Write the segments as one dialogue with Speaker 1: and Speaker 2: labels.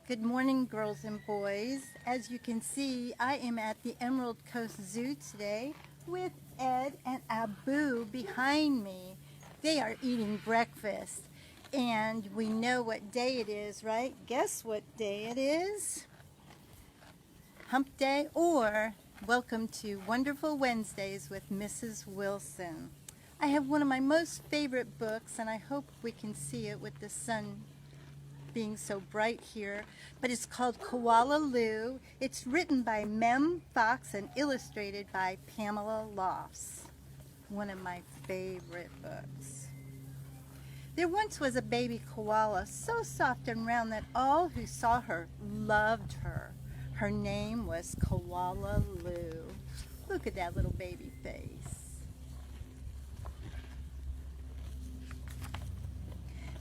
Speaker 1: Good morning, girls and boys. As you can see, I am at the Emerald Coast Zoo today with Ed and Abu behind me. They are eating breakfast, and we know what day it is, right? Guess what day it is? Hump Day, or welcome to Wonderful Wednesdays with Mrs. Wilson. I have one of my most favorite books, and I hope we can see it with the sun being so bright here, but it's called Koala Lou. It's written by Mem Fox and illustrated by Pamela Lofts. One of my favorite books. There once was a baby koala, so soft and round that all who saw her loved her. Her name was Koala Lou. Look at that little baby face.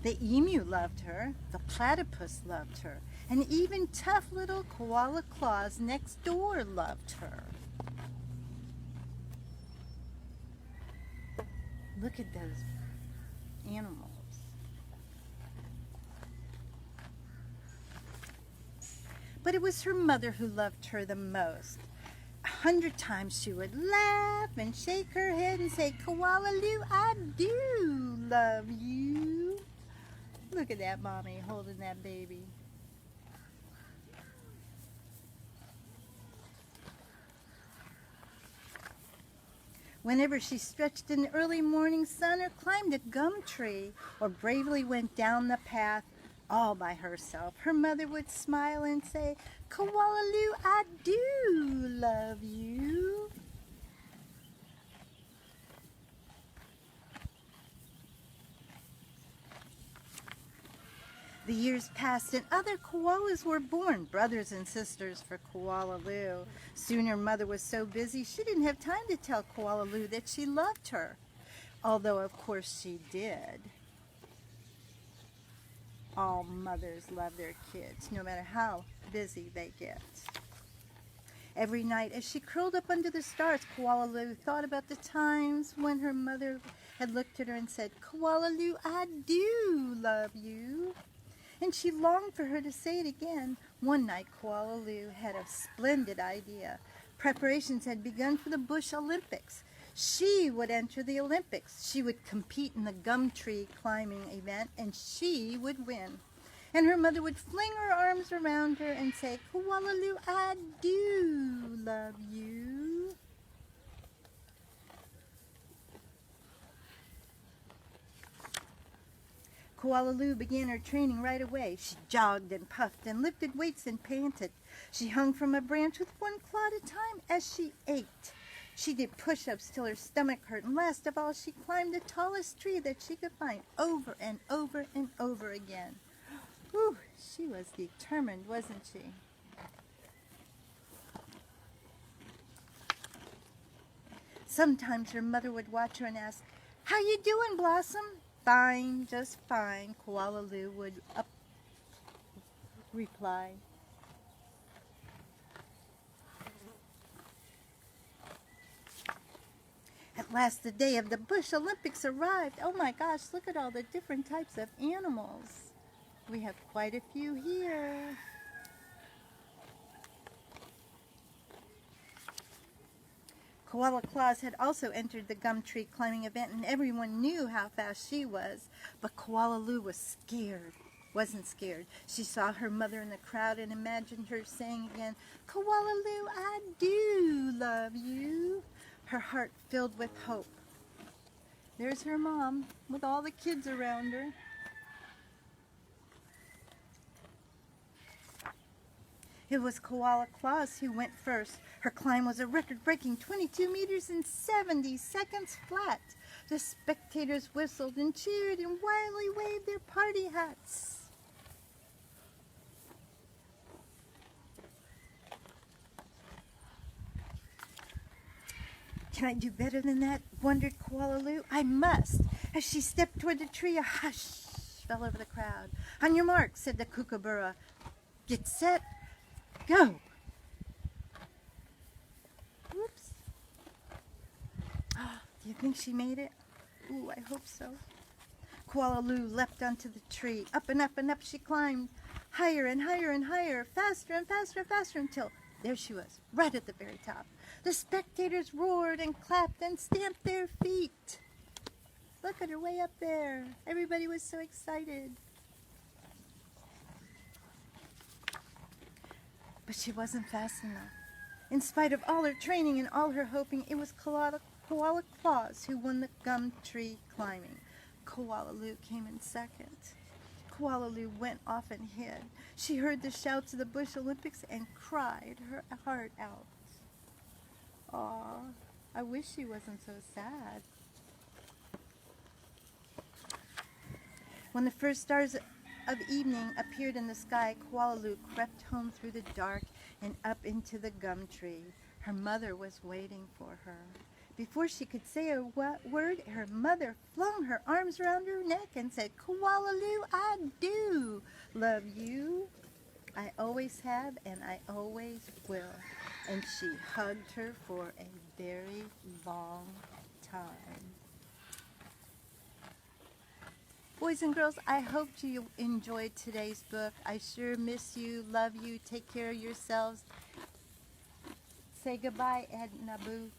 Speaker 1: The emu loved her, the platypus loved her, and even tough little Koala Claus next door loved her. Look at those animals. But it was her mother who loved her the most. 100 times she would laugh and shake her head and say, "Koala Lou, I do love you." Look at that mommy holding that baby. Whenever she stretched in the early morning sun or climbed a gum tree or bravely went down the path all by herself, her mother would smile and say, "Koala Lou, I do love you." The years passed and other koalas were born, brothers and sisters for Koala Lou. Soon her mother was so busy she didn't have time to tell Koala Lou that she loved her, although of course she did. All mothers love their kids, no matter how busy they get. Every night as she curled up under the stars, Koala Lou thought about the times when her mother had looked at her and said, "Koala Lou, I do love you." And she longed for her to say it again. One night, Koala Lou had a splendid idea. Preparations had begun for the Bush Olympics. She would enter the Olympics. She would compete in the gum tree climbing event, and she would win. And her mother would fling her arms around her and say, "Koala Lou, I do love you." Koala Lou began her training right away. She jogged and puffed and lifted weights and panted. She hung from a branch with one claw at a time as she ate. She did push-ups till her stomach hurt, and last of all she climbed the tallest tree that she could find over and over and over again. Whew, she was determined, wasn't she? Sometimes her mother would watch her and ask, "How you doing, Blossom?" "Fine, just fine," Koala Lou would reply. At last the day of the Bush Olympics arrived. Oh my gosh, look at all the different types of animals. We have quite a few here. Koala Claus had also entered the gum tree climbing event, and everyone knew how fast she was. But Koala Lou was wasn't scared. She saw her mother in the crowd and imagined her saying again, "Koala Lou, I do love you." Her heart filled with hope. There's her mom with all the kids around her. It was Koala Claus who went first. Her climb was a record-breaking 22 meters in 70 seconds flat. The spectators whistled and cheered and wildly waved their party hats. "Can I do better than that?" wondered Koala Lou. "I must." As she stepped toward the tree, a hush fell over the crowd. "On your mark," said the kookaburra. "Get set, go." Whoops. Do you think she made it? Ooh, I hope so. Koala Lou leapt onto the tree. Up and up and up she climbed. higher and higher and higher, faster and faster and faster, until there she was, right at the very top. The spectators roared and clapped and stamped their feet. Look at her way up there. Everybody was so excited. But she wasn't fast enough. In spite of all her training and all her hoping, it was Koala Claus who won the gum tree climbing. Koala Lou came in second. Koala Lou went off and hid. She heard the shouts of the Bush Olympics and cried her heart out. Aw, I wish she wasn't so sad. When the first stars of evening appeared in the sky, Koala Lou crept home through the dark and up into the gum tree. Her mother was waiting for her. Before she could say a word, her mother flung her arms around her neck and said, "Koala Lou, I do love you. I always have and I always will." And she hugged her for a very long time. Boys and girls, I hope you enjoyed today's book. I sure miss you, love you, take care of yourselves. Say goodbye, Ed and Abu.